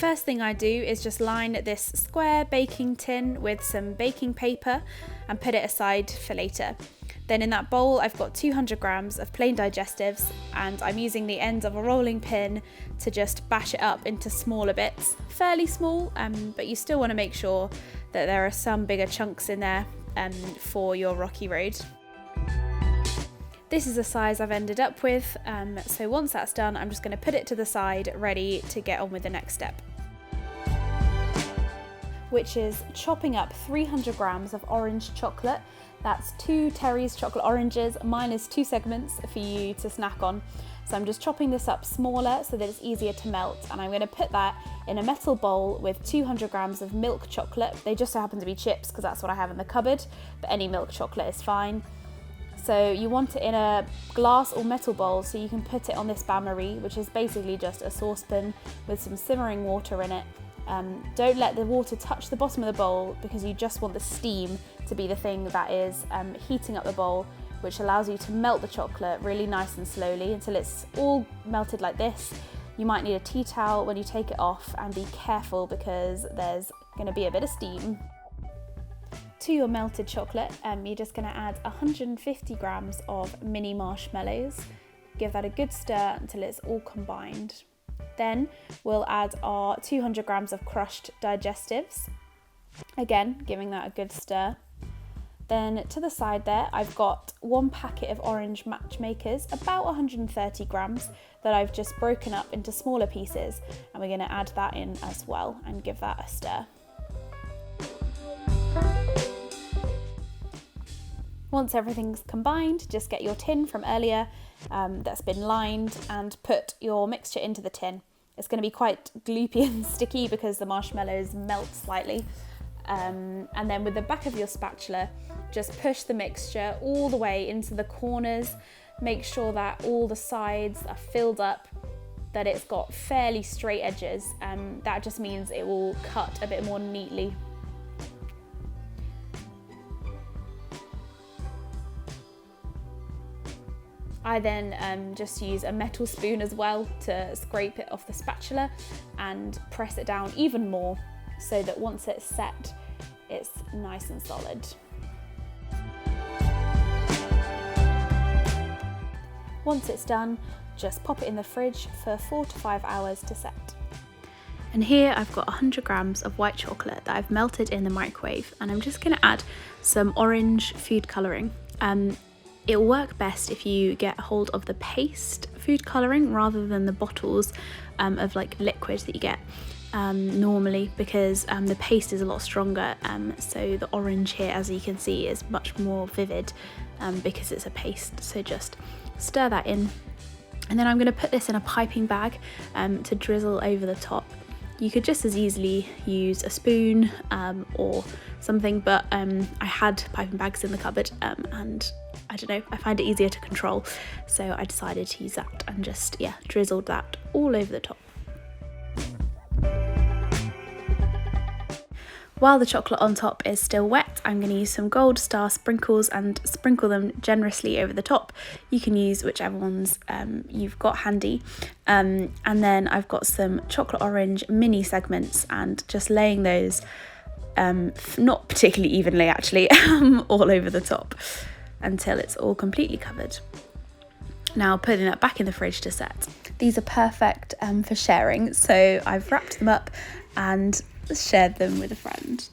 first thing I do is just line this square baking tin with some baking paper and put it aside for later. Then in that bowl I've got 200 grams of plain digestives, and I'm using the end of a rolling pin to just bash it up into smaller bits, fairly small, but you still want to make sure that there are some bigger chunks in there for your rocky road. This is the size I've ended up with, so once that's done I'm just going to put it to the side, ready to get on with the next step, which is chopping up 300 grams of orange chocolate. That's 2 Terry's chocolate oranges, minus 2 segments for you to snack on. So I'm just chopping this up smaller so that it's easier to melt, and I'm going to put that in a metal bowl with 200 grams of milk chocolate. They just so happen to be chips because that's what I have in the cupboard, but any milk chocolate is fine. So you want it in a glass or metal bowl so you can put it on this bain-marie, which is basically just a saucepan with some simmering water in it. Don't let the water touch the bottom of the bowl because you just want the steam to be the thing that is heating up the bowl, which allows you to melt the chocolate really nice and slowly until it's all melted like this. You might need a tea towel when you take it off, and be careful because there's going to be a bit of steam. To your melted chocolate, you're just going to add 150 grams of mini marshmallows. Give that a good stir until it's all combined. Then we'll add our 200 grams of crushed digestives, again giving that a good stir. Then to the side there I've got 1 packet of orange matchmakers, about 130 grams, that I've just broken up into smaller pieces, and we're going to add that in as well and give that a stir. Once everything's combined, just get your tin from earlier that's been lined and put your mixture into the tin. It's going to be quite gloopy and sticky because the marshmallows melt slightly. And then with the back of your spatula, just push the mixture all the way into the corners. Make sure that all the sides are filled up, that it's got fairly straight edges, and that just means it will cut a bit more neatly. I then just use a metal spoon as well to scrape it off the spatula and press it down even more so that once it's set, it's nice and solid. Once it's done, just pop it in the fridge for 4 to 5 hours to set. And here I've got 100 grams of white chocolate that I've melted in the microwave, and I'm just going to add some orange food colouring. It'll work best if you get hold of the paste food colouring rather than the bottles of like liquid that you get normally, because the paste is a lot stronger, so the orange here, as you can see, is much more vivid because it's a paste. So just stir that in, and then I'm going to put this in a piping bag to drizzle over the top. You could just as easily use a spoon or something, but I had piping bags in the cupboard and I don't know, I find it easier to control, so I decided to use that and just, drizzled that all over the top. While the chocolate on top is still wet, I'm going to use some Gold Star sprinkles and sprinkle them generously over the top. You can use whichever ones you've got handy. And then I've got some chocolate orange mini segments and just laying those, not particularly evenly actually, all over the top until it's all completely covered. Now putting that back in the fridge to set. These are perfect for sharing, so I've wrapped them up and shared them with a friend.